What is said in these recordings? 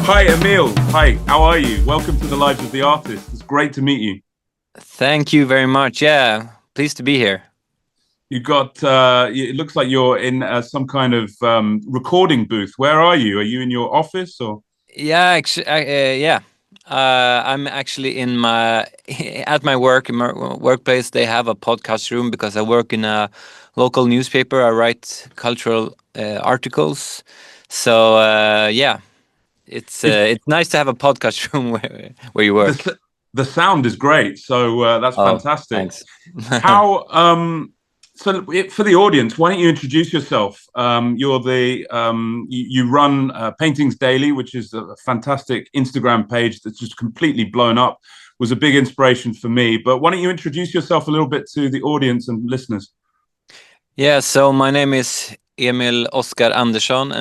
Hi, Emil. Hi, how are you? Welcome to the Lives of the Artists. It's great to meet you. Thank you very much. Yeah, pleased to be here. It looks like you're in some kind of recording booth. Where are you? Are you in your office or? Yeah, actually, yeah. I'm actually in my at my work in my workplace. They have a podcast room because I work in a local newspaper. I write cultural articles. So yeah, It's it's nice to have a podcast room where you the work. s- the sound is great, so that's Oh, fantastic. thanks. How for the audience, why don't you introduce yourself? You run Paintings Daily, which is a fantastic Instagram page that's just completely blown up. Was a big inspiration for me. But why don't you introduce yourself a little bit to the audience and listeners? Yeah, so my name is Emil Oskar Andersson,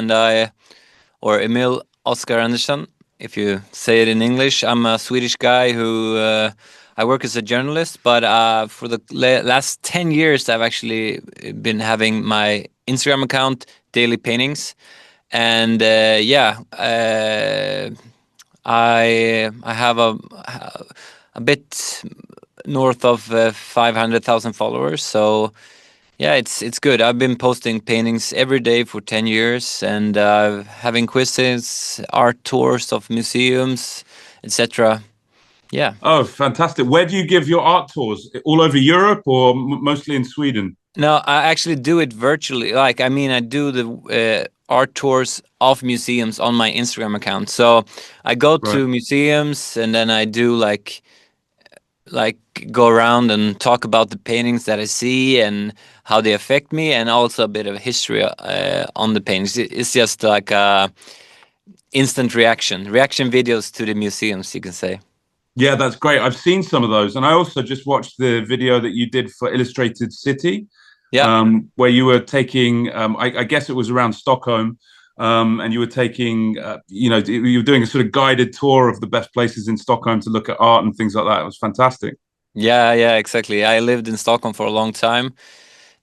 or Emil Oskar Andersson, if you say it in English. I'm a Swedish guy who I work as a journalist, but for the last 10 years, I've actually been having my Instagram account, Daily Paintings. And I have a bit north of 500,000 followers. So yeah, it's good. I've been posting paintings every day for 10 years and having quizzes, art tours of museums, etc. Yeah. Oh, fantastic. Where do you give your art tours? All over Europe or mostly in Sweden? No, I actually do it virtually. Like, I mean, I do the art tours of museums on my Instagram account. So I go Right. to museums and then I do like go around and talk about the paintings that I see and how they affect me, and also a bit of history on the paintings. It's just like instant reaction videos to the museums, you can say. Yeah, that's great. I've seen some of those. And I also just watched the video that you did for Illustrated City, Yeah, where you were taking, I guess it was around Stockholm, and you were taking, you were doing a sort of guided tour of the best places in Stockholm to look at art and things like that. It was fantastic. yeah, exactly. I lived in Stockholm for a long time.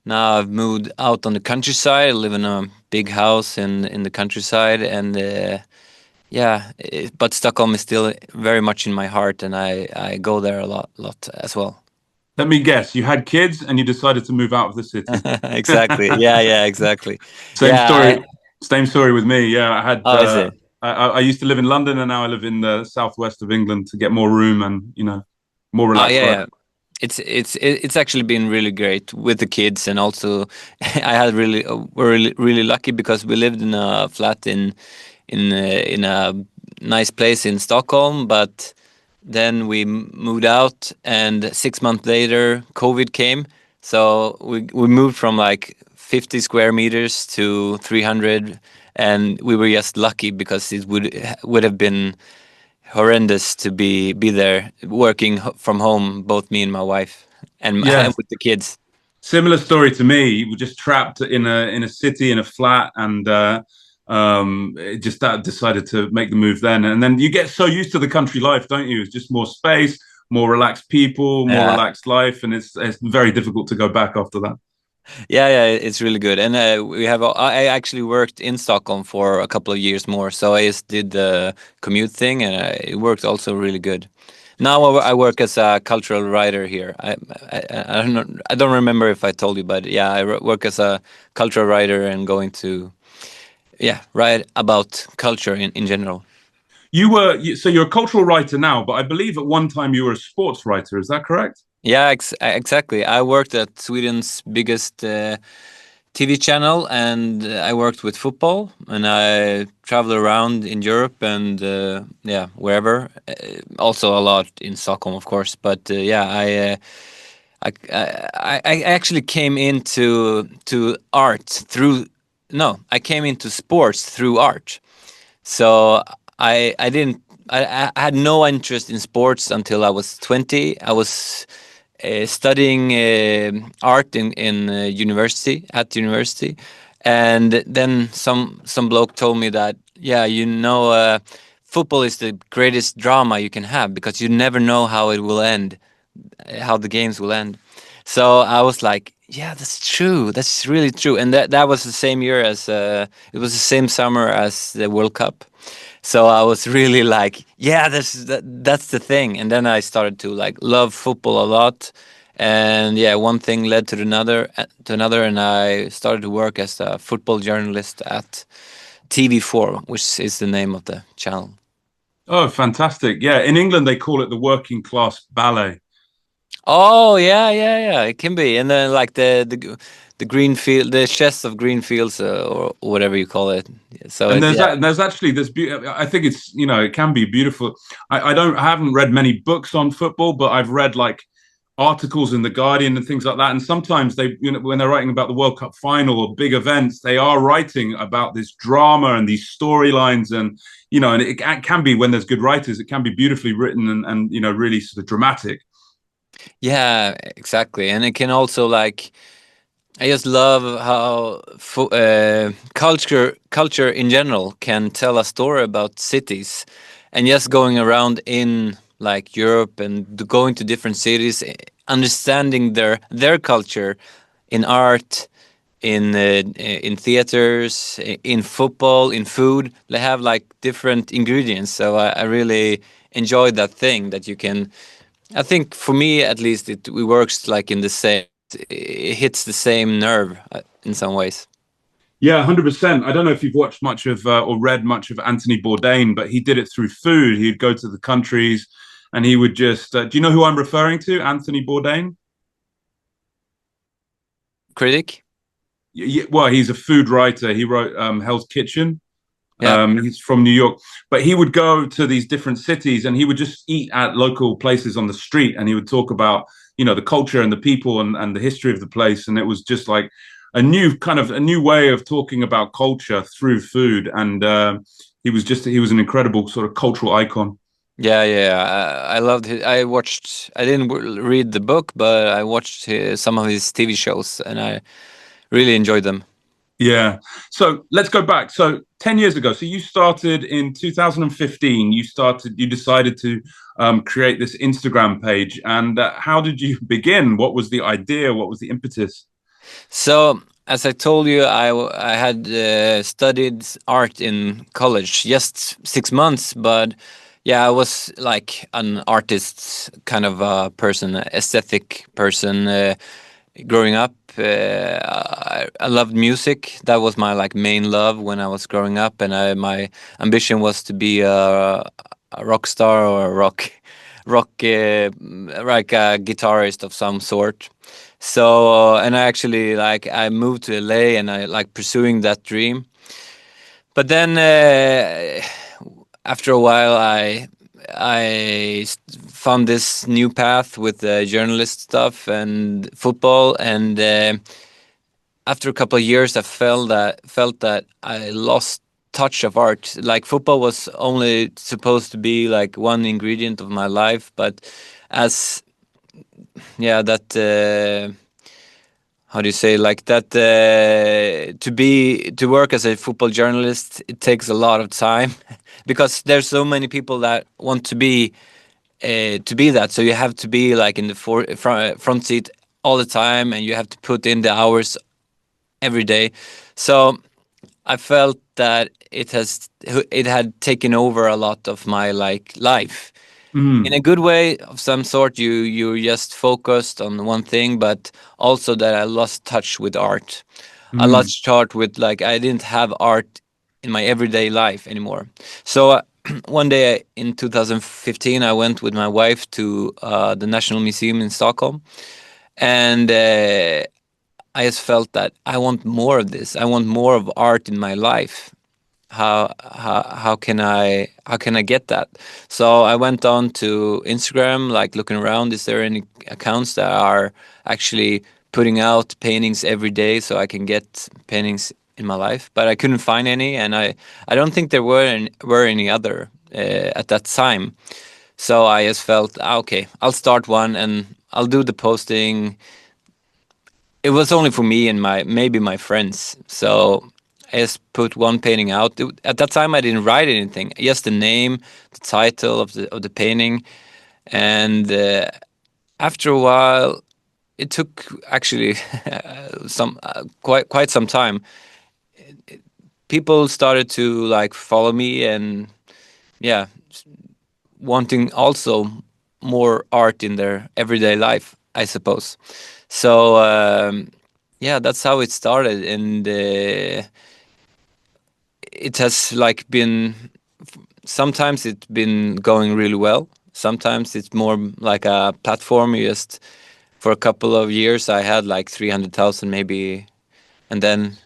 Now I've moved out on the countryside. I live in a big house in the countryside, and but Stockholm is still very much in my heart, and I go there a lot as well. Let me guess, you had kids and you decided to move out of the city. Exactly. Yeah, exactly. Same Yeah. story. Same story with me. Yeah, I had. Oh, is it? I used to live in London, and now I live in the southwest of England to get more room and more Oh, relaxed life. yeah. It's actually been really great with the kids, and also I had really lucky because we lived in a flat in a nice place in Stockholm, but then we moved out, and 6 months later, COVID came. So we moved from like 50 square meters to 300, and we were just lucky because it would have been horrendous to be there working from home, both me and my wife, and, Yeah, and with the kids. similar story to me. We were just trapped in a city in a flat, and it just decided to make the move then. And then you get so used to the country life, don't you? It's just more space, more relaxed people, more Yeah, relaxed life, and it's very difficult to go back after that. yeah, it's really good. And we have. I actually worked in Stockholm for a couple of years more, so I just did the commute thing, and it worked also really good. Now I work as a cultural writer here. I don't know, I don't remember if I told you, but yeah, work as a cultural writer and going to write about culture in general. So you're a cultural writer now, but I believe at one time you were a sports writer. Is that correct? Yeah, exactly. I worked at Sweden's biggest TV channel, and I worked with football, and I traveled around in Europe and wherever. Also a lot in Stockholm, of course. But I actually came into to art through. No, I came into sports through art. So I didn't. I had no interest in sports until I was 20. I was studying art in university at university, and then some bloke told me that football is the greatest drama you can have because you never know how it will end, how the games will end. So I was like, yeah, that's true. That's really true. And that was the same year as it was the same summer as the World Cup. So I was really like, yeah, that's the thing. And then I started to like love football a lot. And yeah, one thing led to another, and I started to work as a football journalist at TV4, which is the name of the channel. Oh, fantastic! Yeah, in England they call it the working class ballet. Oh yeah, yeah, yeah. It can be, and then like the green field, the chest of green fields, or whatever you call it. So And it's yeah. there's actually this. I think it's it can be beautiful. I haven't read many books on football, but I've read like articles in the Guardian and things like that. And sometimes they, when they're writing about the World Cup final or big events, they are writing about this drama and these storylines. And and it can be, when there's good writers, it can be beautifully written and really sort of dramatic. Yeah, exactly. And it can also like I just love how culture in general can tell a story about cities, and just going around in like Europe and going to different cities, understanding their culture in art, in theaters, in football, in food. They have like different ingredients, so I really enjoy that thing that you can. I think for me at least, it works like in the same. It hits the same nerve in some ways. Yeah, 100%. I don't know if you've watched much of or read much of Anthony Bourdain, but he did it through food. He'd go to the countries and he would just. Do you know who I'm referring to? Anthony Bourdain? Critic. Yeah, well, he's a food writer. He wrote Hell's Kitchen. Yeah. He's from New York, but he would go to these different cities and he would just eat at local places on the street, and he would talk about the culture and the people and the history of the place, and it was just like a new way of talking about culture through food, and he was an incredible sort of cultural icon. Yeah, yeah. I loved it. I watched. I didn't read the book, but I watched some of his TV shows, and I really enjoyed them. Yeah. So let's go back. So 10 years ago, so you started in 2015, you decided to create this Instagram page. And how did you begin? What was the idea? What was the impetus? So, as I told you, I had studied art in college, just 6 months, but yeah, I was like an artist kind of person, aesthetic person. Growing up, I loved music. That was my like main love when I was growing up, and my ambition was to be a rock star or a rock like a guitarist of some sort. So and I actually like I moved to LA and I like pursuing that dream. But then after a while, found this new path with journalist stuff and football, and after a couple of years, I felt that I lost touch of art. Like football was only supposed to be like one ingredient of my life, but as yeah, that how do you say like that to work as a football journalist, it takes a lot of time because there's so many people that want to be that. So you have to be like in the front seat all the time, and you have to put in the hours every day. So I felt that it had taken over a lot of my like life. In Mm, a good way of some sort, you just focused on one thing, but also that I lost touch with art. I mm, lost touch with like I didn't have art in my everyday life anymore. So one day in 2015, I went with my wife to the National Museum in Stockholm, and I just felt that I want more of this. I want more of art in my life. How can I get that? So I went on to Instagram, like looking around. Is there any accounts that are actually putting out paintings every day so I can get paintings in my life? But I couldn't find any, and I don't think there were any other at that time. So I just felt okay, I'll start one and I'll do the posting. It was only for me and my maybe my friends. So I just put one painting out. At that time, I didn't write anything. Just the name, the title of the painting, and after a while, it took actually some quite some time. People started to like follow me, and yeah, wanting also more art in their everyday life, I suppose. So yeah, that's how it started, and it has like been. Sometimes it's been going really well. Sometimes it's more like a platform. You just for a couple of years, I had like 300,000 maybe, and then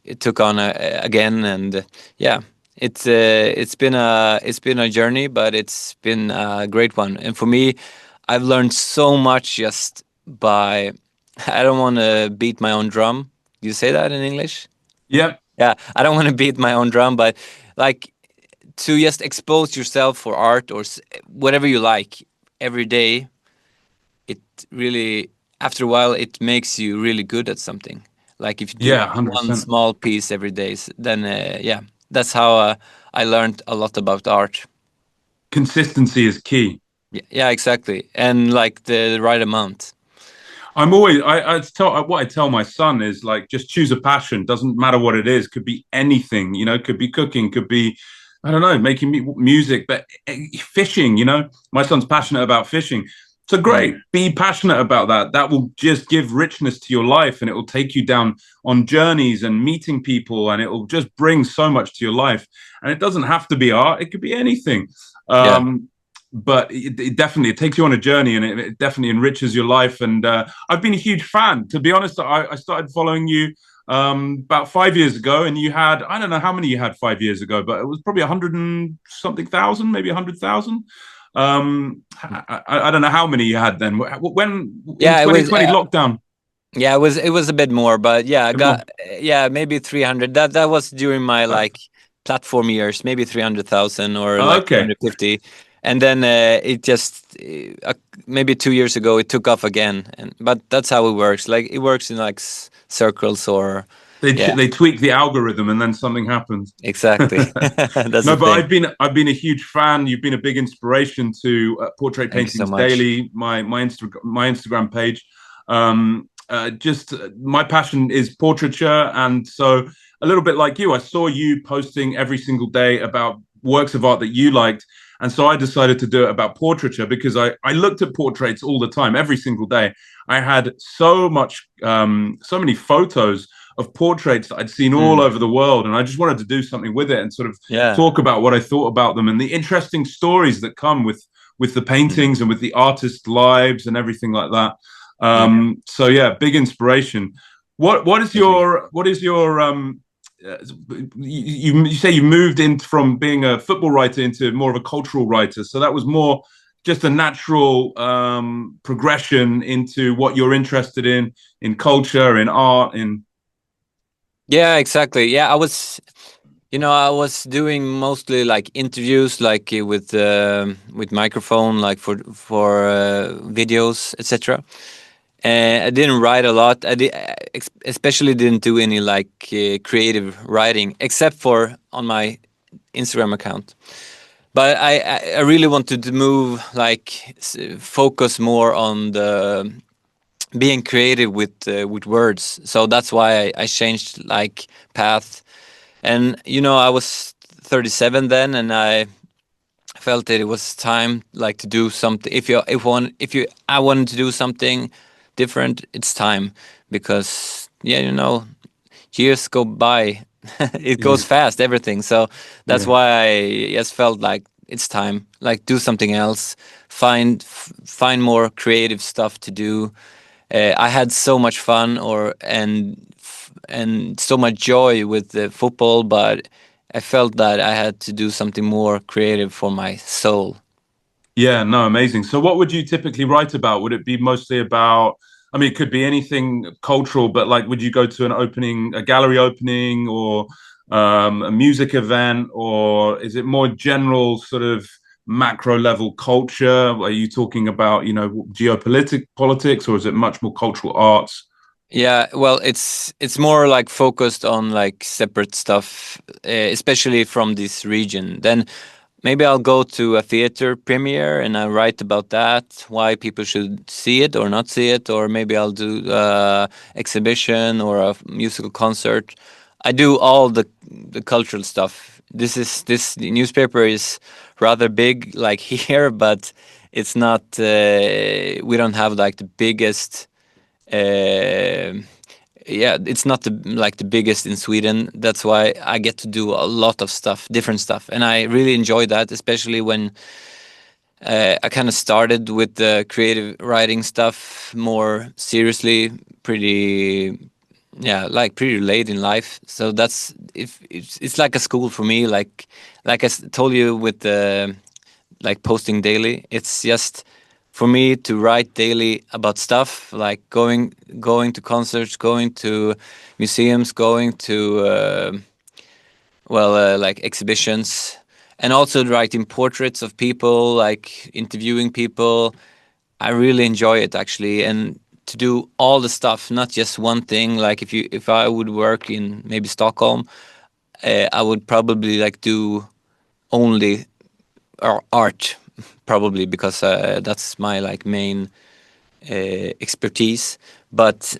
it took on again, and yeah, it's been a journey, but it's been a great one. And for me, I've learned so much just by. I don't want to beat my own drum. You say that in English? Yeah, Yeah, I don't want to beat my own drum, but like to just expose yourself for art or whatever you like every day, it really, after a while, it makes you really good at something. Like if you do yeah, hundred one percent. small piece every day, then yeah, that's how I learned a lot about art. Consistency is key. Yeah, yeah, exactly, and like the right amount. I'm always I tell what I tell my son is like just choose a passion. Doesn't matter what it is. Could be anything. You know, could be cooking. Could be I don't know making music. But fishing. You know, my son's passionate about fishing. So Mm. great. Be passionate about that. That will just give richness to your life, and it will take you down on journeys and meeting people, and it will just bring so much to your life. And it doesn't have to be art. It could be anything. Yeah. But it definitely it takes you on a journey, and it definitely enriches your life. And I've been a huge fan. To be honest, I started following you about 5 years ago, and you had I don't know how many you had 5 years ago, but it was probably 100 and something thousand, maybe 100,000. I don't know how many you had then. When in Yeah, it was. 2020 lockdown, Yeah, it was a bit more, but yeah, I more. got yeah maybe 300. That was during my Uh, like platform years, maybe 300,000 or like okay. 350, and then it just maybe 2 years ago it took off again, and but that's how it works. Like it works in like circles or yeah, They tweak the algorithm, and then something happens. exactly. That's No, the but thing. I've been a huge fan. You've been a big inspiration to Portrait Thank you so Paintings much. Daily, my Instagram page. Just my passion is portraiture, and so a little bit like you, I saw you posting every single day about works of art that you liked, and so I decided to do it about portraiture because I looked at portraits all the time, every single day. I had so many photos of portraits that I'd seen all Mm, over the world, and I just wanted to do something with it and sort of yeah. talk about what I thought about them and the interesting stories that come with the Mm, paintings and with the artists' lives and everything like that. yeah. So yeah, big inspiration. Totally. What is your you say you moved in from being a football writer into more of a cultural writer, so that was more just a natural progression into what you're interested in culture, in art, in Yeah, exactly. Yeah, I was. I was doing mostly like interviews, like with microphone, like for videos, etc. I didn't write a lot. Especially didn't do any like creative writing, except for on my Instagram account. But I really wanted to move, like focus more on the being creative with words. So that's why I changed like path. And I was 37 then, and I felt that it was time like to do something. If I wanted to do something different, it's time, because yeah, years go by. It yeah, goes fast, everything. So that's yeah. why I just felt like it's time, like do something else, find more creative stuff to do. I had so much fun, and so much joy with the football, but I felt that I had to do something more creative for my soul. Yeah, no, amazing. So, what would you typically write about? Would it be mostly about, I mean, it could be anything cultural, but like, would you go to a gallery opening, or a music event, or is it more general sort of macro level culture? Are you talking about, politics, or is it much more cultural arts? Yeah, well, it's more like focused on like separate stuff, especially from this region. Then maybe I'll go to a theater premiere and I write about that, why people should see it or not see it, or maybe I'll do exhibition or a musical concert. I do all the cultural stuff. This newspaper is rather big, like here, but it's not. We don't have like the biggest. Uh, yeah, it's not like the biggest in Sweden. That's why I get to do a lot of stuff, different stuff, and I really enjoy that, especially when I kind of started with the creative writing stuff more seriously, pretty, yeah, like pretty late in life. So that's if it's like a school for me. Like told you with the like posting daily. It's just for me to write daily about stuff like going to concerts, going to museums, going to like exhibitions, and also writing portraits of people, like interviewing people. I really enjoy it actually, and to do all the stuff, not just one thing. Like if I would work in maybe Stockholm, I would probably like do only art, probably because that's my like main expertise. But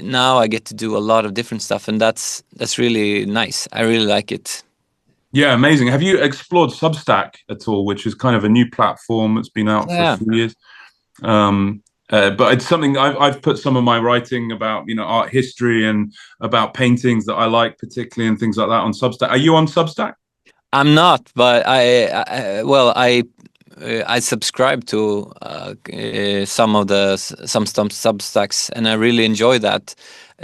now I get to do a lot of different stuff, and that's really nice. I really like it. Yeah, amazing. Have you explored Substack at all, which is kind of a new platform that's been out for a Yeah, few years? But it's something I've put some of my writing about, art history and about paintings that I like particularly and things like that on Substack. Are you on Substack? I'm not, but I subscribe to some of the some Substacks, and I really enjoy that.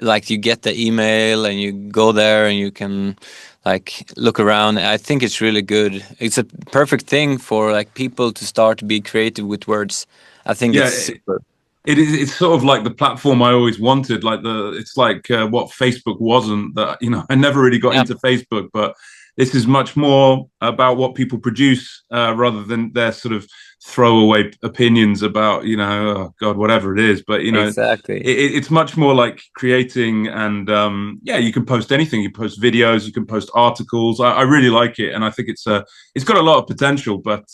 Like you get the email, and you go there, and you can like look around. I think it's really good. It's a perfect thing for like people to start to be creative with words. I think it's Yeah, super. it is. It's sort of like the platform I always wanted. It's like what Facebook wasn't. That I never really got Yeah, into Facebook, but this is much more about what people produce rather than their sort of throwaway opinions about oh God, whatever it is. But exactly. it's much more like creating, and yeah, you can post anything. You post videos, you can post articles. I really like it, and I think it's got a lot of potential. But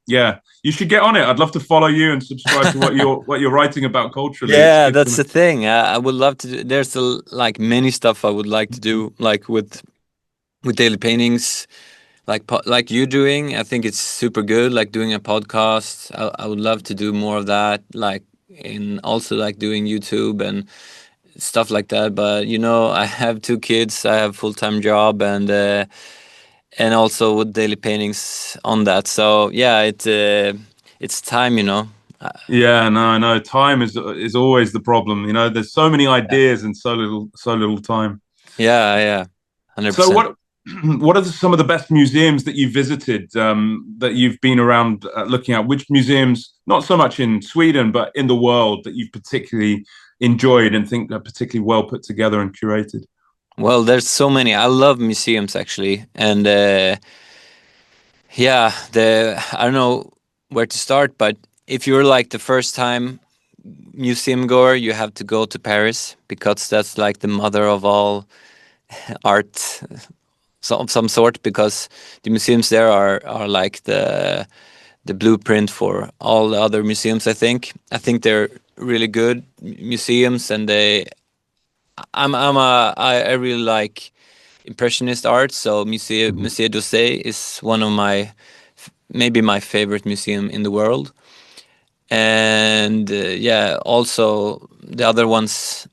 yeah, you should get on it. I'd love to follow you and subscribe to what you're writing about culturally. It's Yeah, good that's to. the thing. I would love to do. There's like many stuff I would like to do, like with daily paintings, like like you doing. I think it's super good. Like doing a podcast. I would love to do more of that. Like in also like doing YouTube and stuff like that. But I have two kids. I have full-time job, and also with daily paintings on that. So yeah, it's time. Uh, Yeah, no, I know. Time is always the problem. There's so many ideas and so little time. yeah, yeah, hundred So percent. what are some of the best museums that you visited that you've been around looking at? Which museums, not so much in Sweden, but in the world that you've particularly enjoyed and think are particularly well put together and curated? Well, there's so many. I love museums actually, and yeah, the I don't know where to start, but if you're like the first time museum goer, you have to go to Paris because that's like the mother of all art, of some sort. Because the museums there are like the blueprint for all the other museums. I think they're really good museums, and I really like impressionist art. So Mhm. Musée d'Orsay is one of my maybe my favorite museum in the world. And yeah, also the other ones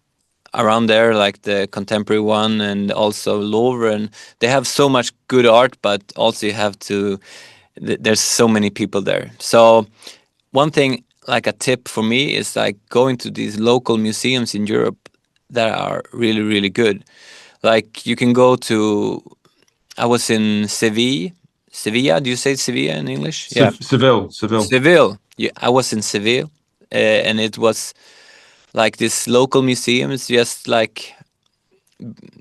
around there, like the contemporary one and also Louvre, and they have so much good art, but also you have to. There's so many people there. So one thing, like a tip for me, is like going to these local museums in Europe that are really really good. Like you can go to. I was in Seville. Sevilla. Do you say Sevilla in English? Yeah. Seville. Seville. Yeah, I was in Seville, and it was like this local museum. It's just like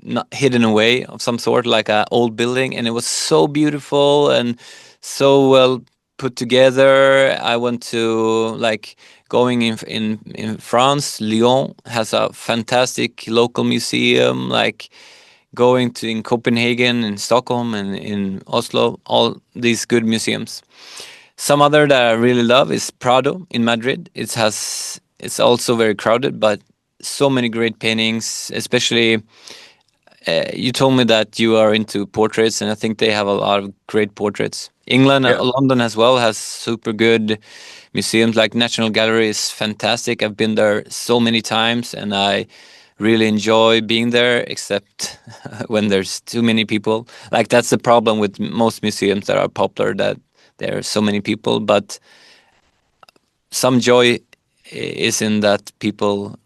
not hidden away of some sort, like a old building, and it was so beautiful and so well put together. I went to like going in France. Lyon has a fantastic local museum. Like going to in Copenhagen, in Stockholm, and in Oslo, all these good museums. Some other that I really love is Prado in Madrid. It's also very crowded, but so many great paintings. Especially, you told me that you are into portraits, and I think they have a lot of great portraits. England, Yeah, London as well has super good museums. Like National Gallery is fantastic. I've been there so many times, and I really enjoy being there. Except when there's too many people. Like that's the problem with most museums that are popular. That there are so many people, but some joy is in that people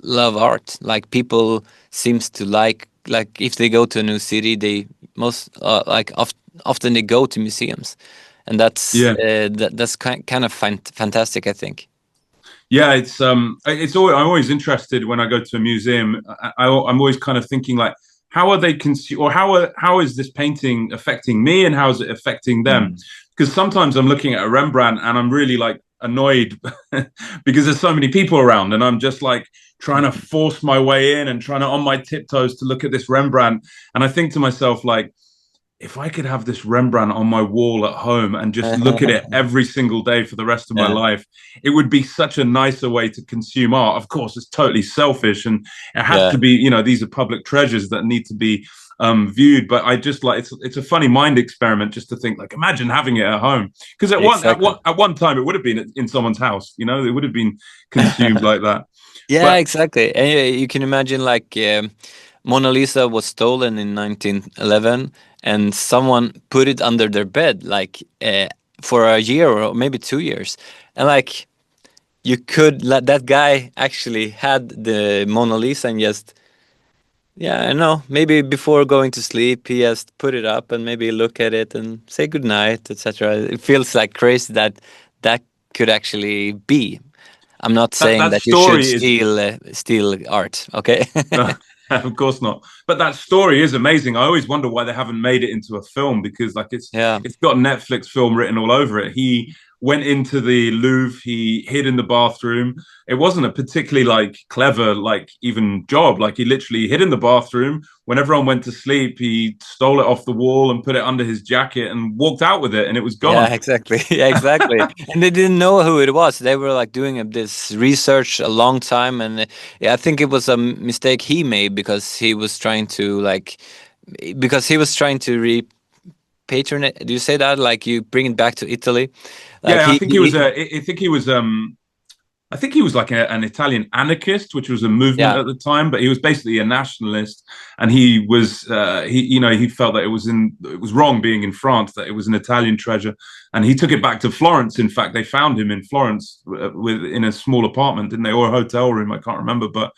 love art. Like people seems to like if they go to a new city, they most often they go to museums, and yeah. that's kind of fantastic, I think. Yeah, it's always, I'm always interested when I go to a museum. I'm always kind of thinking like, how are they or how is this painting affecting me, and how is it affecting them? Mm. Because sometimes I'm looking at a Rembrandt and I'm really like annoyed because there's so many people around, and I'm just like trying to force my way in and trying to on my tiptoes to look at this Rembrandt, and I think to myself like, if I could have this Rembrandt on my wall at home and just look at it every single day for the rest of my Yeah, life, it would be such a nicer way to consume art. Of course, it's totally selfish, and it has yeah, to be, these are public treasures that need to be viewed. But I just like it's a funny mind experiment just to think like, imagine having it at home, because exactly. at one time it would have been in someone's house. It would have been consumed like that. Yeah, But exactly. And you can imagine like Mona Lisa was stolen in 1911, and someone put it under their bed like for a year or maybe 2 years, and like you could let that guy actually had the Mona Lisa and just, yeah, I know, maybe before going to sleep he just put it up and maybe look at it and say good night, etc. It feels like crazy that that could actually be. I'm not saying that that you should story is steal art, okay? no, of course not. But that story is amazing. I always wonder why they haven't made it into a film, because like Yeah, it's got Netflix film written all over it. He went into the Louvre, he hid in the bathroom. It wasn't a particularly like clever like even job. Like he literally hid in the bathroom. When everyone went to sleep, he stole it off the wall and put it under his jacket and walked out with it, and it was yeah, gone. exactly. Yeah, exactly. And they didn't know who it was. They were like doing this research a long time, and yeah, I think it was a mistake he made because he was trying to repatriate. Do you say that? Like you bring it back to Italy? Like Yeah, I think he was I think he was I think he was like an Italian anarchist, which was a movement yeah, at the time, but he was basically a nationalist, and he was he felt that it was wrong being in France, that it was an Italian treasure, and he took it back to Florence. In fact, they found him in Florence in a small apartment, didn't they, or a hotel room? I can't remember, but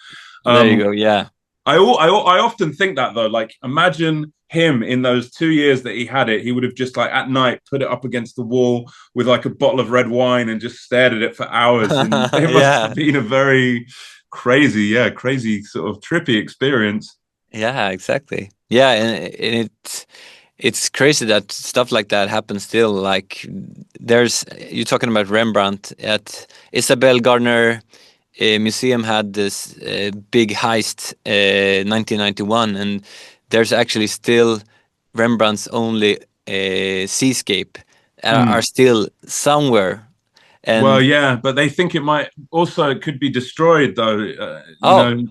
there you um, go. Yeah, I often think that though, like imagine him in those 2 years that he had it, he would have just like at night put it up against the wall with like a bottle of red wine and just stared at it for hours. And it must have yeah, been a very crazy sort of trippy experience. yeah, exactly. Yeah, and it's crazy that stuff like that happens still. Like there's you're talking about Rembrandt at Isabel Gardner Museum had this big heist 1991, and there's actually still Rembrandt's only seascape are Mm. still somewhere. Well, And yeah, but they think it might also it could be destroyed though. oh,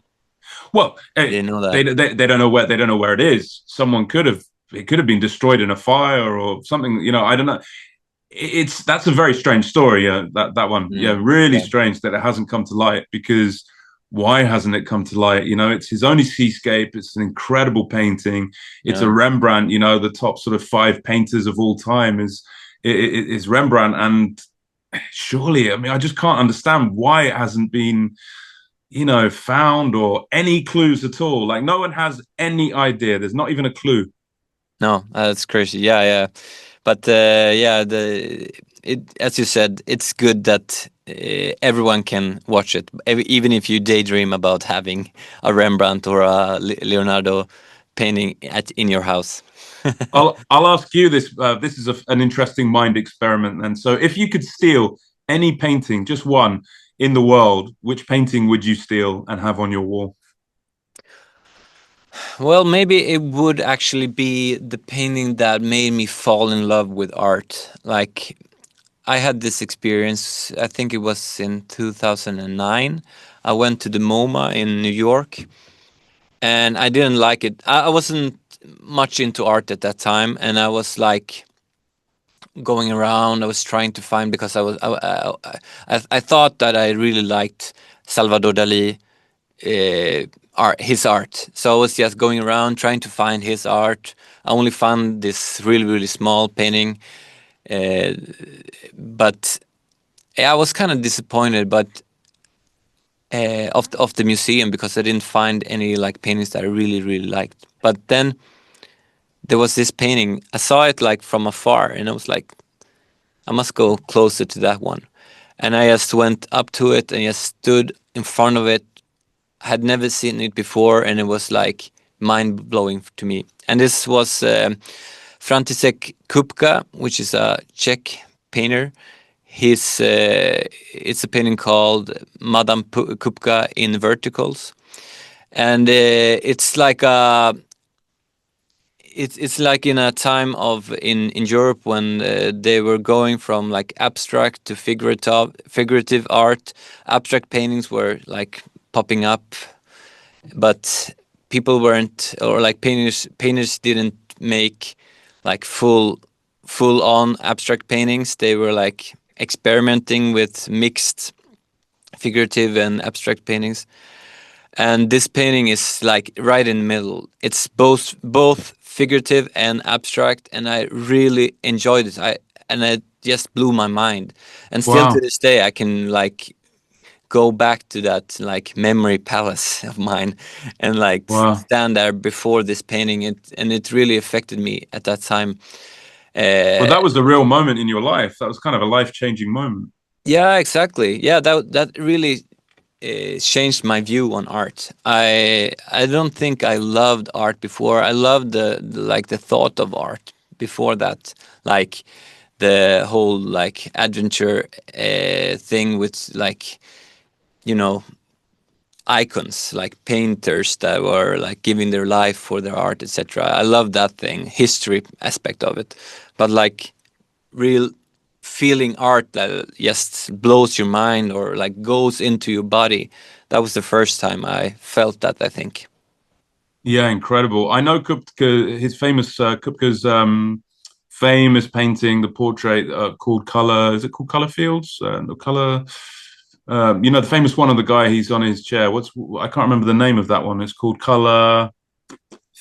Well, I didn't know that. they don't know where it is. Someone could have it could have been destroyed in a fire or something. I don't know. It's That's a very strange story. Yeah, that one. Yeah, Mm, really yeah, strange that it hasn't come to light, because why hasn't it come to light? It's his only seascape. It's an incredible painting. It's a yeah. Rembrandt. The top sort of five painters of all time is Rembrandt, and surely, I mean, I just can't understand why it hasn't been found, or any clues at all. Like no one has any idea. There's not even a clue. No, that's crazy. Yeah, yeah. But yeah, the it as you said, it's good that everyone can watch it, even if you daydream about having a Rembrandt or a Leonardo painting in your house. I'll ask you this. This is an interesting mind experiment. And so, if you could steal any painting, just one in the world, which painting would you steal and have on your wall? Well, maybe it would actually be the painting that made me fall in love with art. Like, I had this experience, I think it was in 2009. I went to the MoMA in New York, and I didn't like it. I wasn't much into art at that time, and I was like going around. I was trying to find, because I thought that I really liked Salvador Dali, his art. So I was just going around trying to find his art. I only found this really really small painting, uh, but I was kind of disappointed, but of the museum, because I didn't find any like paintings that I really really liked. But then there was this painting. I saw it like from afar, and I was like, I must go closer to that one. And I just went up to it and just stood in front of it. Had never seen it before, and it was like mind blowing to me. And this was František Kupka, which is a Czech painter. His It's a painting called Madame Kupka in verticals, and it's like in a time of in Europe when they were going from like abstract to figurative art. Abstract paintings were like popping up, but people weren't, or like painters didn't make like full on abstract paintings. They were like experimenting with mixed figurative and abstract paintings, and this painting is like right in the middle. It's both figurative and abstract, and I really enjoyed it. It just blew my mind, and still to Wow. this day I can like go back to that like memory palace of mine, and like Wow. stand there before this painting. It really affected me at that time. Well, uh that was a real moment in your life. That was kind of a life-changing moment. yeah, exactly. Yeah, that really changed my view on art. I don't think I loved art before. I loved like the thought of art before that, like the whole like adventure thing with like, you know, icons like painters that were like giving their life for their art, etc. I love that thing, history aspect of it, but like real feeling art that just blows your mind or like goes into your body. That was the first time I felt that, I think. Yeah, incredible. I know Kupka, his famous Kupka's famous painting, the portrait called Color. Is it called Color Fields? The Color. You know, the famous one of the guy. He's on his chair. I can't remember the name of that one. It's called Color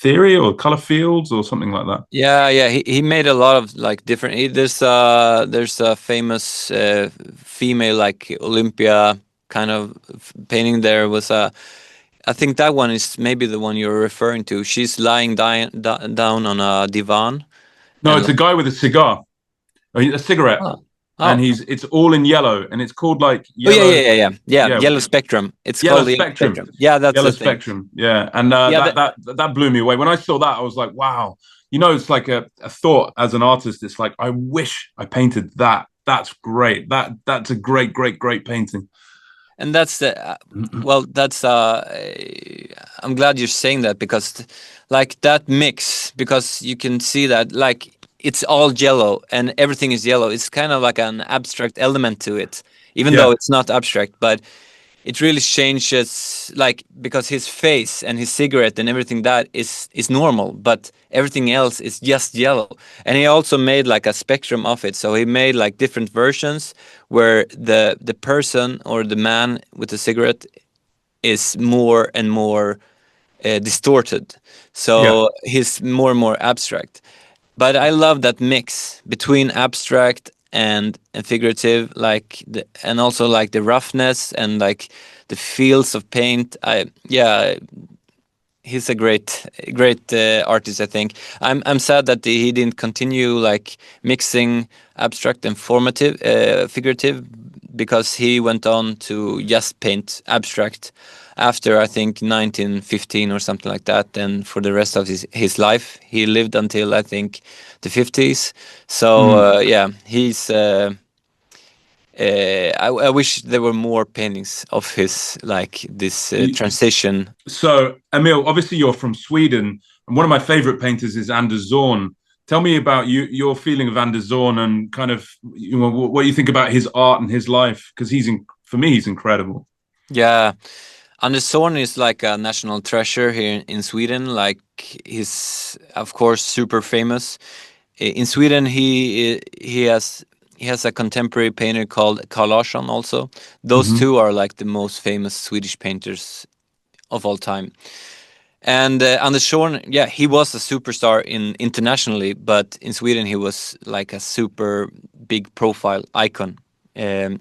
Theory or Color Fields or something like that. Yeah, yeah, he made a lot of like different there's a famous female like Olympia kind of painting. There was a, I think that one is maybe the one you're referring to. She's lying down on a divan, No, and it's a guy with a cigar, a cigarette, oh, and oh, it's all in yellow, and it's called like oh, yeah, yeah, yellow. yeah, yeah, yeah. Yeah, Yellow spectrum. It's Yellow called the yellow Spectrum. spectrum. Yeah, that's Yellow the thing. Spectrum. Yeah, and Yeah, that blew me away. When I saw that, I was like, wow. You know, it's like a thought as an artist. It's like I wish I painted that. That's great. That's a great painting. and that's the well, that's I'm glad you're saying that, because like that mix, because you can see that like it's all yellow and everything is yellow. It's kind of like an abstract element to it, even though Yeah, it's not abstract, but it really changes, like, because his face and his cigarette and everything that is normal, but everything else is just yellow. And he also made like a spectrum of it, so he made like different versions where the person or the man with the cigarette is more and more distorted, yeah. so he's more and more abstract. But I love that mix between abstract and figurative, like and also like the roughness and like the feels of paint. I Yeah, he's a great artist. I think I'm sad that he didn't continue like mixing abstract and formative, figurative, because he went on to just paint abstract after, I think, 1915 or something like that. And for the rest of his life, he lived until, I think, the 50s. So Mm. yeah, he's I wish there were more paintings of his, like this transition. So, Emil, obviously you're from Sweden, and one of my favorite painters is Andersson. Tell me about your feeling of Andersson, and kind of what you think about his art and his life, because for me he's incredible. Yeah, Andersson is like a national treasure here in Sweden. Like he's of course super famous. In Sweden, he has a contemporary painter called Carl Larsson also. Those Hmm. two are like the most famous Swedish painters of all time. And Anders Zorn, yeah, he was a superstar in internationally, but in Sweden he was like a super big profile icon. Um,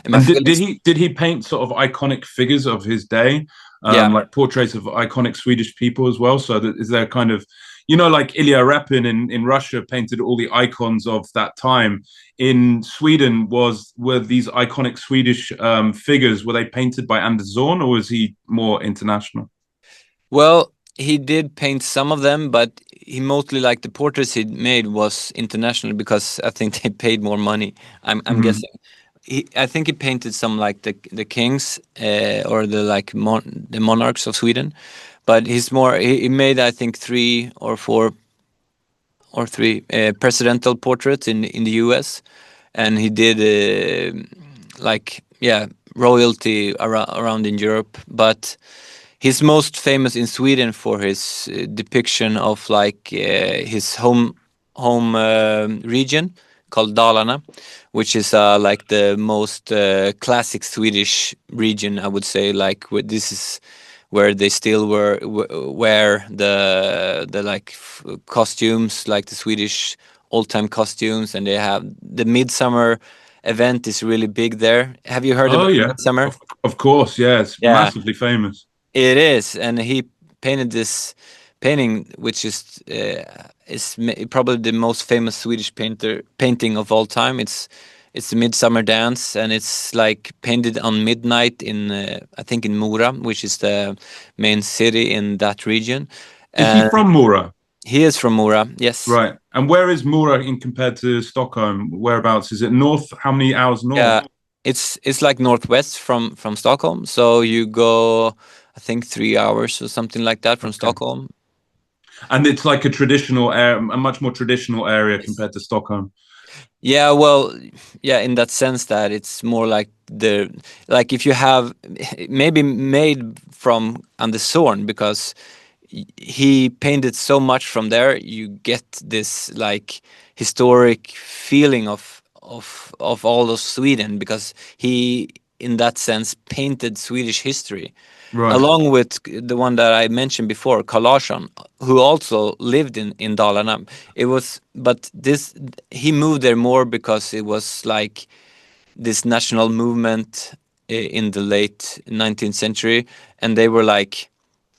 and my And did, feelings, did he paint sort of iconic figures of his day, yeah, like portraits of iconic Swedish people as well? So is there kind of, like Ilya Repin in Russia painted all the icons of that time. In Sweden, were these iconic Swedish figures, were they painted by Anders Zorn, or was he more international? well, he did paint some of them, but he mostly like the portraits he made was international because I think they paid more money. I'm Mm-hmm. guessing. I think he painted some like the kings or the like the monarchs of Sweden, but he's more he made I think three presidential portraits in the U.S. and he did like yeah royalty around in Europe, but he's most famous in Sweden for his depiction of like his home region called Dalarna, which is like the most classic Swedish region, I would say. Like this is where they still wear the like costumes, like the Swedish old time costumes, and they have the midsummer event is really big there. Have you heard Oh about yeah, midsummer? of course, yeah, it's Yeah. massively famous. It is, and he painted this painting, which probably the most famous Swedish painting of all time. It's the Midsummer Dance, and it's like painted on midnight in I think in Mora, which is the main city in that region. Is he And from Mora? he is from Mora, yes. Right. And where is Mora in compared to Stockholm? Whereabouts? Is it north? How many hours north? Yeah, it's like northwest from Stockholm. So you go, I think 3 hours or something like that from Okay. Stockholm. And it's like a traditional area, a much more traditional area compared to Stockholm. Yeah, well, yeah, in that sense that it's more like like if you have maybe made from Andersson because he painted so much from there, you get this like historic feeling of all of Sweden because he in that sense painted Swedish history Right. along with the one that I mentioned before, Carl Larsson, who also lived in Dalarna. It was, but this he moved there more because it was like this national movement in the late 19th century, and they were like,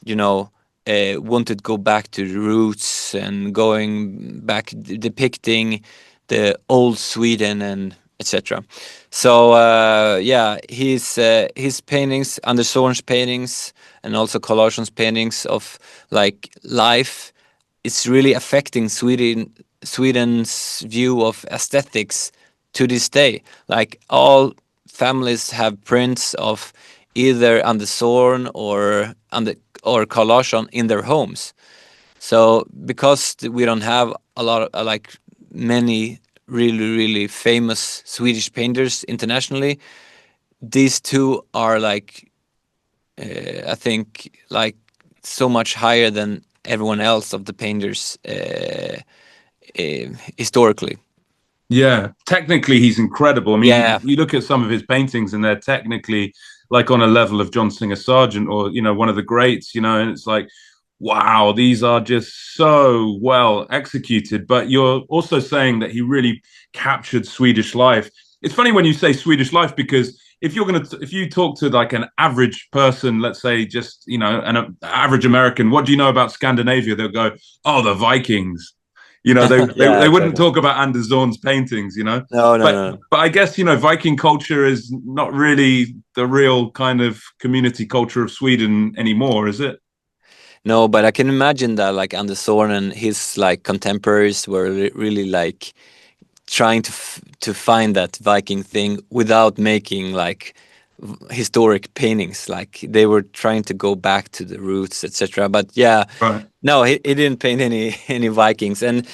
you know, wanted to go back to the roots and going back depicting the old Sweden and etc. So yeah, his paintings, Anders Zorn's paintings, and also Carl paintings of like life, it's really affecting Sweden's view of aesthetics to this day. Like all families have prints of either Anders Zorn or Carl Larsson in their homes. So because we don't have a lot of like many really famous Swedish painters internationally, these two are like I think like so much higher than everyone else of the painters historically. Yeah, technically he's incredible. I mean, Yeah, you look at some of his paintings and they're technically like on a level of John Singer Sargent or, one of the greats, and it's like, wow, these are just so well executed. But you're also saying that he really captured Swedish life. It's funny when you say Swedish life because if you talk to like an average person, let's say just, an average American, what do you know about Scandinavia? They'll go, oh, the Vikings. They yeah, wouldn't totally. talk about Anders Zorn's paintings. No, no, But no. but I guess Viking culture is not really the real kind of community culture of Sweden anymore, is it? No, but I can imagine that like Anders Zorn and his like contemporaries were really like trying to find that Viking thing without making like historic paintings. Like they were trying to go back to the roots, etc. But yeah, Right. no, he didn't paint any any Vikings. And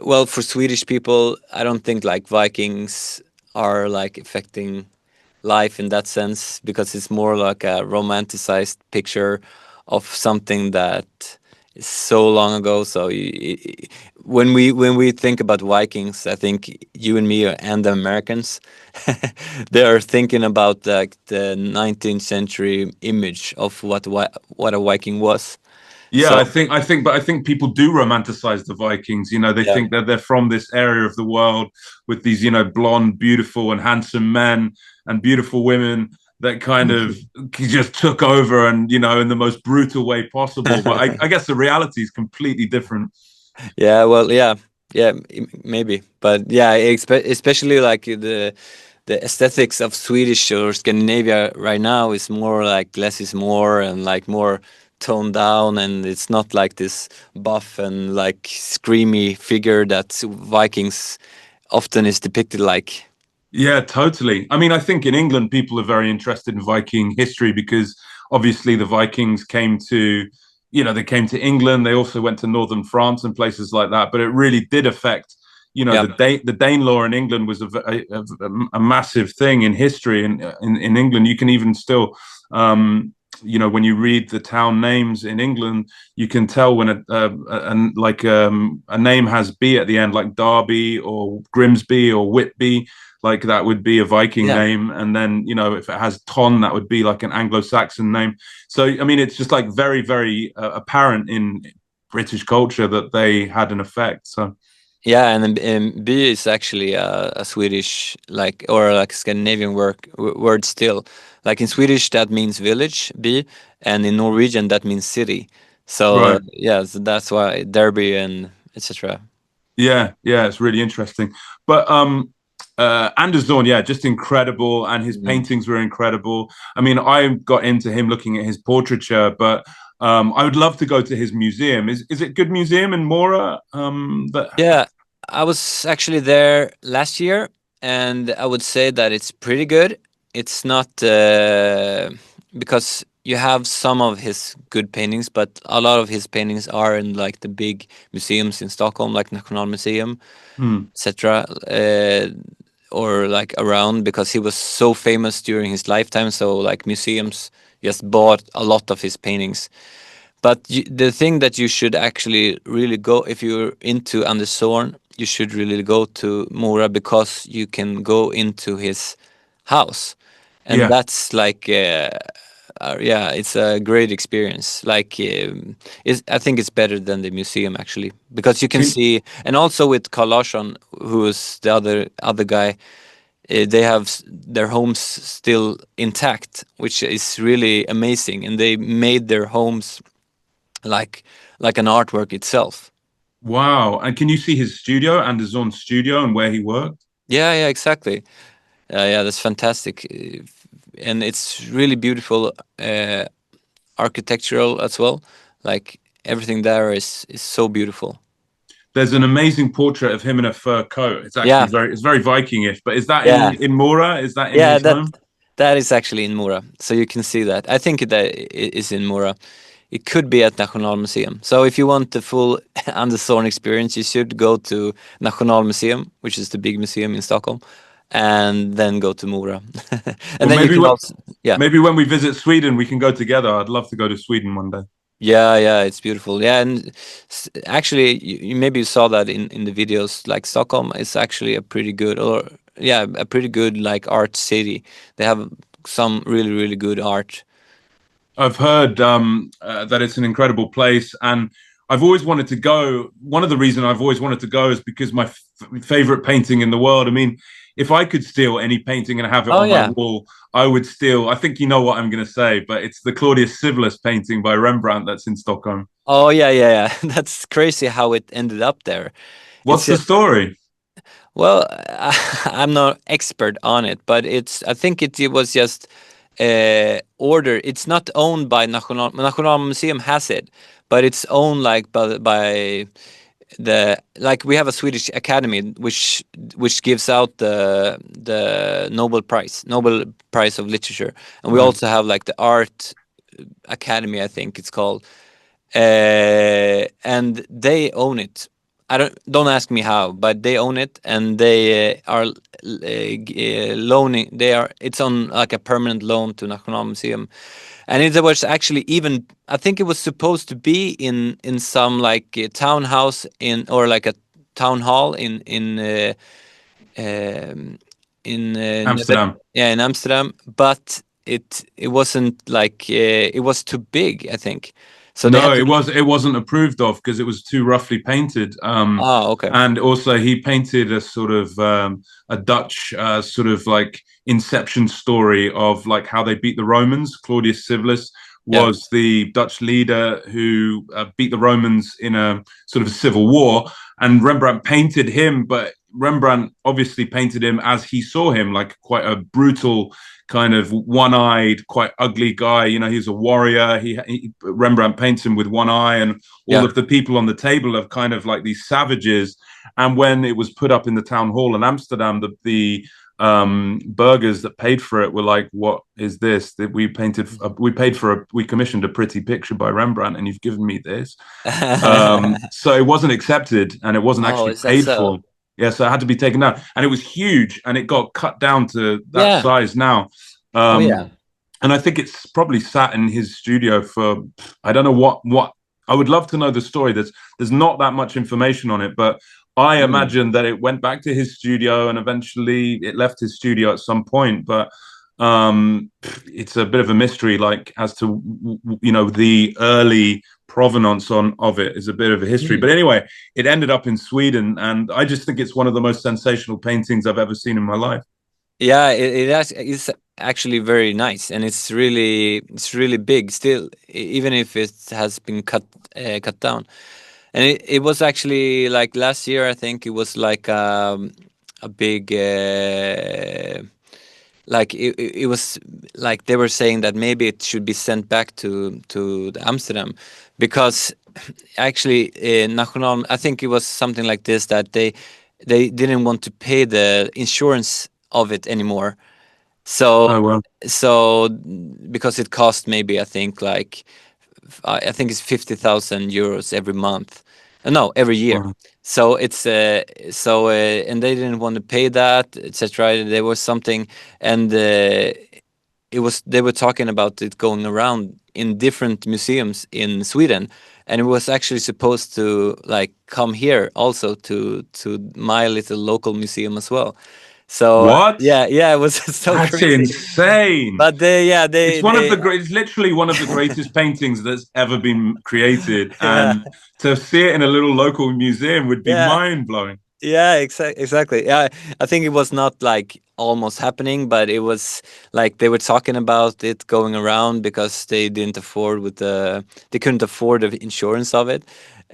well, for Swedish people, I don't think like Vikings are like affecting life in that sense, because it's more like a romanticized picture of something that is so long ago. So when we think about Vikings, I think you and me and the Americans, they are thinking about like the 19th century image of what a Viking was. Yeah, So but I think people do romanticize the Vikings. You know, they yeah. think that they're from this area of the world with these, you know, blonde, beautiful, and handsome men and beautiful women that kind of just took over and, you know, in the most brutal way possible. But I guess the reality is completely different. Yeah, well, yeah, yeah, maybe, but yeah, especially like the aesthetics of Swedish or Scandinavia right now is more like less is more, and like more toned down, and it's not like this buff and like screamy figure that Vikings often is depicted like. Yeah, totally. I mean, I think in England, people are very interested in Viking history because obviously the Vikings came to, you know, they came to England. They also went to northern France and places like that. But it really did affect, you know, Yeah, the Danelaw in England was a massive thing in history. And in England, you can even still, you know, when you read the town names in England, you can tell when a name has B at the end, like Derby or Grimsby or Whitby, like that would be a Viking yeah. name. And then, you know, if it has Ton, that would be like an Anglo-Saxon name. So, I mean, it's just like very, very apparent in British culture that they had an effect. So, Yeah, and then by is actually a Swedish like or like Scandinavian word still. Like in Swedish that means village, by, and in Norwegian that means city. So right. yeah, so that's why Derby and etc. Yeah, yeah, it's really interesting. But Andersson, yeah, just incredible, and his Mm. paintings were incredible. I mean, I got into him looking at his portraiture, but I would love to go to his museum. Is it good museum in Mora? That Yeah, I was actually there last year, and I would say that it's pretty good. It's not because you have some of his good paintings, but a lot of his paintings are in like the big museums in Stockholm, like Nationalmuseum, hmm. etc., or like around, because he was so famous during his lifetime. So like museums just bought a lot of his paintings. But the thing that you should actually really go, if you're into Andersson, you should really go to Mora, because you can go into his house, and Yeah, that's like, yeah, it's a great experience. Like, I think it's better than the museum actually, because you can can see, and also with Carl Larsson, who is the other guy, they have their homes still intact, which is really amazing, and they made their homes like an artwork itself. wow. And can you see his studio, Andersson's studio, and where he worked? Yeah, yeah, exactly. Yeah, that's fantastic, and it's really beautiful, uh, architectural as well. Like everything there is so beautiful. There's an amazing portrait of him in a fur coat. It's actually Yeah, very Vikingish. But is that yeah, in Mora? Is that in yeah. his home? That is actually in Mora, so you can see that. I think that is in Mora. It could be at Nationalmuseum. So if you want the full Andersson experience, you should go to Nationalmuseum, which is the big museum in Stockholm, and then go to Mora. And Well, then you can also, yeah, maybe when we visit Sweden, we can go together. I'd love to go to Sweden one day. yeah, yeah, it's beautiful. Yeah, and actually, you maybe you saw that in the videos. Like Stockholm is actually a pretty good, or yeah, a pretty good like art city. They have some really good art. I've heard that it's an incredible place, and I've always wanted to go. One of the reasons I've always wanted to go is because my favorite painting in the world. I mean, if I could steal any painting and have it Oh on my yeah. wall, I would steal. I think you know what I'm going to say, but it's the Claudius Civilis painting by Rembrandt that's in Stockholm. Oh yeah, yeah, yeah. That's crazy how it ended up there. It's What's the story? well, I'm not expert on it, but I think it was just order. It's not owned by National Museum has it, but it's owned like by the like we have a Swedish academy which gives out the Nobel Prize of Literature, and we Right. also have like the art academy, I think it's called, and they own it. I don't ask me how, but they own it, and they are loaning. They are. It's on like a permanent loan to Nationalmuseum, and it was actually even. I think it was supposed to be in some like townhouse in or like a town hall um, Amsterdam. yeah, in Amsterdam, but it wasn't like it was too big, I think. So they No, had to. it wasn't approved of because it was too roughly painted. Oh, okay. And also he painted a sort of a Dutch sort of like inception story of like how they beat the Romans. Claudius Civilis Yeah, was the Dutch leader who beat the Romans in a sort of a civil war, and Rembrandt painted him, but Rembrandt obviously painted him as he saw him, like quite a brutal kind of one-eyed, quite ugly guy. You know, he's a warrior. Rembrandt paints him with one eye, and all yeah. of the people on the table are kind of like these savages. And when it was put up in the town hall in Amsterdam, the burghers that paid for it were like, "What is this? That we commissioned a pretty picture by Rembrandt, and you've given me this." So it wasn't accepted, and it wasn't Oh, actually is that paid so? for. Yeah, so it had to be taken down, and it was huge, and it got cut down to that Yeah. size now. Oh, Um, yeah. and I think it's probably sat in his studio for I don't know what. I would love to know the story. There's not that much information on it, but I Mm. imagine that it went back to his studio and eventually it left his studio at some point. But it's a bit of a mystery, like as to the early provenance on of it is a bit of a history. Mm. But anyway, it ended up in Sweden, and I just think it's one of the most sensational paintings I've ever seen in my life. Yeah, it's actually very nice, and it's really big still, even if it has been cut down. And it was actually like last year, I think it was like a big like it was like they were saying that maybe it should be sent back to the Amsterdam, because actually National, I think it was something like this, that they didn't want to pay the insurance of it anymore. So Oh well, so because it cost maybe, I think like I think it's 50,000 euros every month. No, every year. well. So it's and they didn't want to pay that, etc. There was something, and it was they were talking about it going around in different museums in Sweden, and it was actually supposed to like come here also to my little local museum as well. So What? yeah, yeah, it was so That's crazy. insane. But they, yeah, It's one of the great. It's literally one of the greatest paintings that's ever been created, yeah, and to see it in a little local museum would be yeah, mind blowing. yeah, exactly. Yeah, I think it was not like almost happening, but it was like they were talking about it going around because they couldn't afford the insurance of it.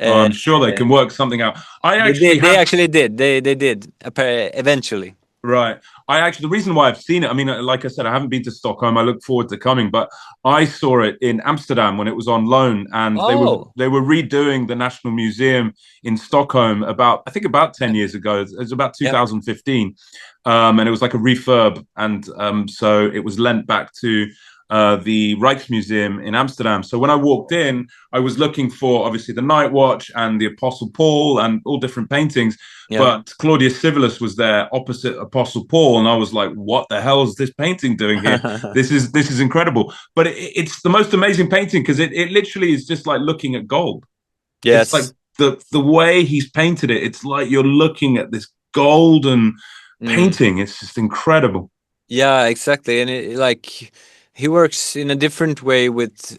Oh, Uh, I'm sure they can work something out. I they actually did. They have. actually did. They did. Eventually. Right. The reason why I've seen it, I mean, like I said, I haven't been to Stockholm. I look forward to coming, but I saw it in Amsterdam when it was on loan, and Oh, they were redoing the National Museum in Stockholm I think about 10 years ago. It was about yeah, 2015. And it was like a refurb. And so it was lent back to the Rijksmuseum in Amsterdam. So when I walked in, I was looking for obviously the Night Watch and the Apostle Paul and all different paintings. yeah. But Claudius Civilis was there opposite Apostle Paul, and I was like, "What the hell is this painting doing here? This is incredible." But it's the most amazing painting because it literally is just like looking at gold. It's like Yes. the way he's painted it. It's like you're looking at this golden Mm. painting. It's just incredible. Yeah, exactly. And like he works in a different way with.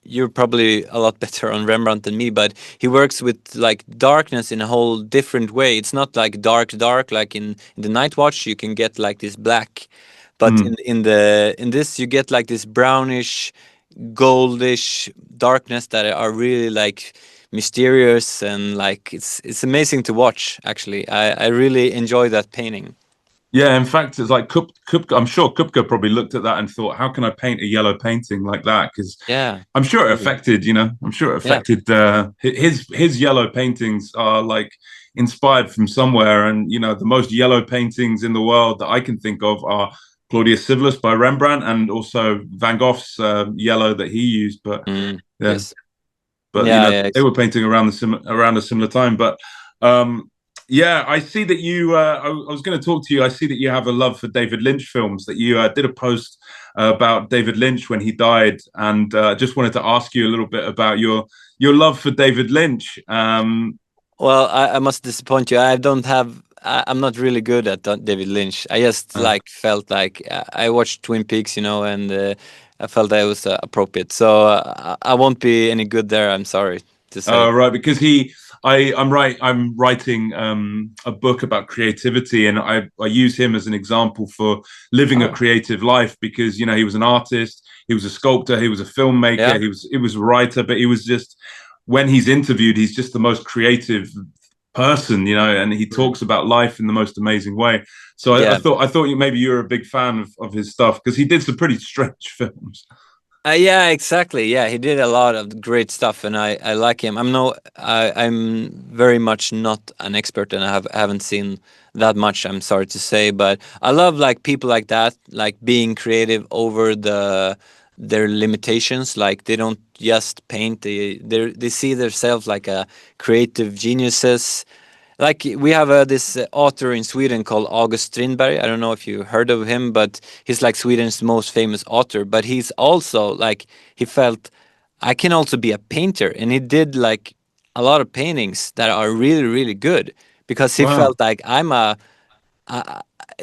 You're probably a lot better on Rembrandt than me, but he works with like darkness in a whole different way. It's not like dark like in the Night Watch you can get like this black, but Mm. in this you get like this brownish, goldish darkness that are really like mysterious, and like it's amazing to watch. Actually, I really enjoy that painting. Yeah, in fact, it's like Kupka. I'm sure Kupka probably looked at that and thought, "How can I paint a yellow painting like that?" Because Yeah, I'm sure it really. affected, I'm sure it Yeah. affected his yellow paintings are like inspired from somewhere, and the most yellow paintings in the world that I can think of are Claudius Civilis by Rembrandt, and also Van Gogh's yellow that he used. But yeah, Yes. but Yeah, yeah. they were painting around a similar time. But um, yeah, I see that you. I was going to talk to you. I see that you have a love for David Lynch films. That you did a post about David Lynch when he died, and just wanted to ask you a little bit about your love for David Lynch. Well, I must disappoint you. I don't have. I'm not really good at David Lynch. I just Uh, like felt like I watched Twin Peaks, and I felt that it was appropriate. So I won't be any good there. I'm sorry to say. right, because I'm writing a book about creativity, and I use him as an example for living a Oh, creative life because he was an artist, he was a sculptor, he was a yeah. filmmaker, he was a writer, but he was just when he's interviewed, he's just the most creative person, and he Mm. talks about life in the most amazing way. So I Yeah. thought maybe you're a big fan of his stuff because he did some pretty strange films. Yeah, exactly. Yeah, he did a lot of great stuff, and I like him. I'm very much not an expert, and I haven't seen that much. I'm sorry to say, but I love like people like that, like being creative over their limitations. Like they don't just paint; they see themselves like a creative geniuses. Like we have this author in Sweden called August Strindberg. I don't know if you heard of him, but he's like Sweden's most famous author. But he's also like he felt I can also be a painter, and he did like a lot of paintings that are really really good because he Wow. felt like I,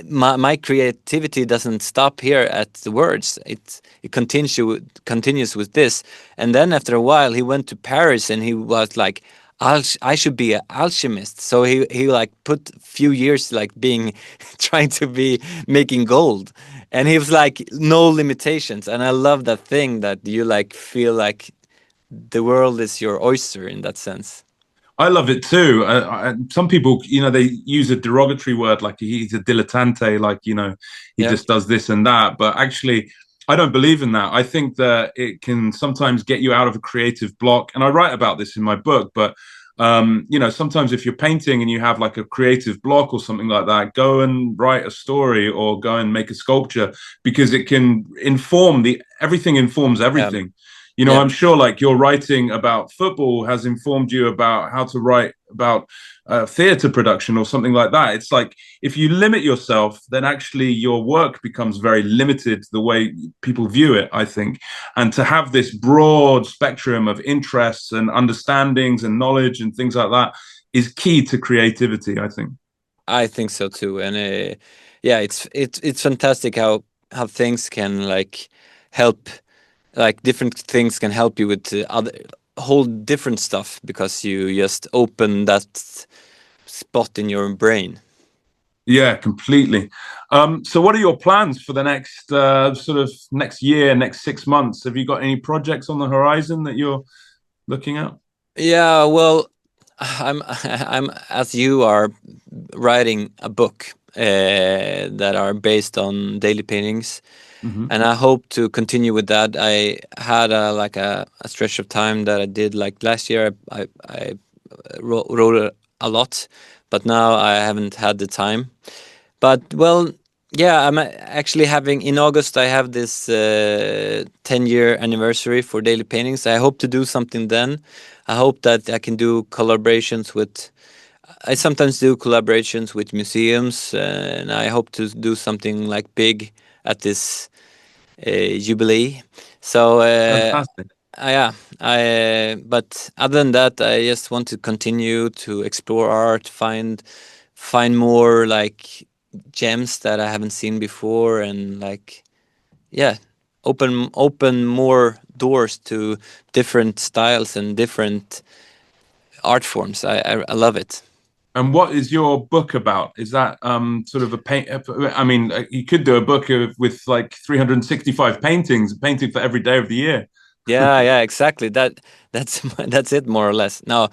my creativity doesn't stop here at the words. It continues with this, and then after a while, he went to Paris, and he was like, I should be an alchemist." So he like put few years like being trying to be making gold, and he was like no limitations. And I love that thing that you like feel like the world is your oyster in that sense. I love it too. Some people, they use a derogatory word like he's a dilettante, like, he Yeah, just does this and that. But actually, I don't believe in that. I think that it can sometimes get you out of a creative block. And I write about this in my book. But, sometimes if you're painting and you have like a creative block or something like that, go and write a story or go and make a sculpture because it can everything informs yeah, everything. yeah. I'm sure like your writing about football has informed you about how to write about theatre production or something like that. It's like if you limit yourself, then actually your work becomes very limited the way people view it, I think. And to have this broad spectrum of interests and understandings and knowledge and things like that is key to creativity, I think. I think so too, and yeah, it's fantastic how things can like help, like different things can help you with other whole different stuff because you just open that spot in your brain. Yeah, completely. So what are your plans for the next sort of next year, next 6 months? Have you got any projects on the horizon that you're looking at? Yeah, well, I'm as you are writing a book that are based on daily paintings, Hmm. and I hope to continue with that. I had like a stretch of time that I did like last year. I wrote a lot, but now I haven't had the time. But well, yeah, I'm actually having in August. I have this 10-year anniversary for daily paintings. I hope to do something then. I hope that I can do collaborations with. I sometimes do collaborations with museums, and I hope to do something like big at this jubilee. So Fantastic. yeah, I. But other than that, I just want to continue to explore art, find more like gems that I haven't seen before, and like yeah, open more doors to different styles and different art forms. I love it. And what is your book about? Is that sort of a paint? I mean, you could do a book with like 365 paintings, a painting for every day of the year. Yeah, yeah, exactly. That's that's it more or less. No,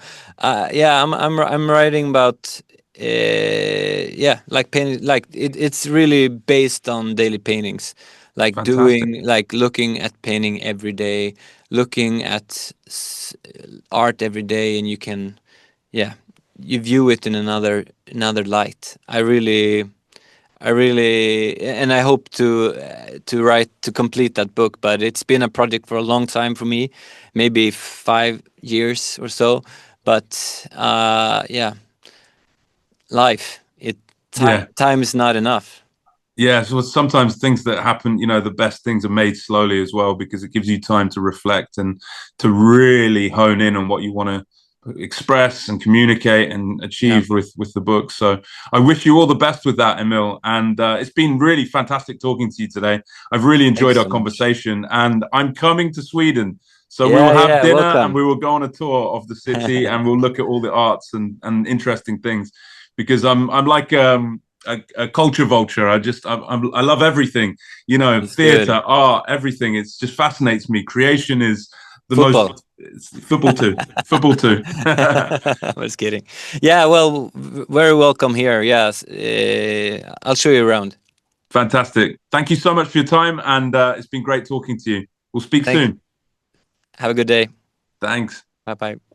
yeah, I'm writing about yeah, like painting, like it's really based on daily paintings, like Fantastic. doing, like looking at painting every day, looking at art every day, and you can, yeah, you view it in another light. I really, and I hope to complete that book, but it's been a project for a long time for me, maybe 5 years or so. But yeah, life, Yeah. time is not enough. Yeah, so sometimes things that happen, the best things are made slowly as well because it gives you time to reflect and to really hone in on what you want to express and communicate and Yeah, achieve with the book. So I wish you all the best with that, Emil. And it's been really fantastic talking to you today. I've really enjoyed thanks our so much. conversation, and I'm coming to Sweden. So we will Yeah, have yeah, dinner and welcome. we will go on a tour of the city and we'll look at all the arts and interesting things because I'm like a culture vulture. I love everything, It's theater, good. art, everything. It's just fascinates me. Creation is the most. Football. It's football too. Football too. I was kidding. Yeah, well, very welcome here. Yes, I'll show you around. Fantastic. Thank you so much for your time, and it's been great talking to you. We'll speak Thank. soon. Have a good day. Thanks. Bye bye.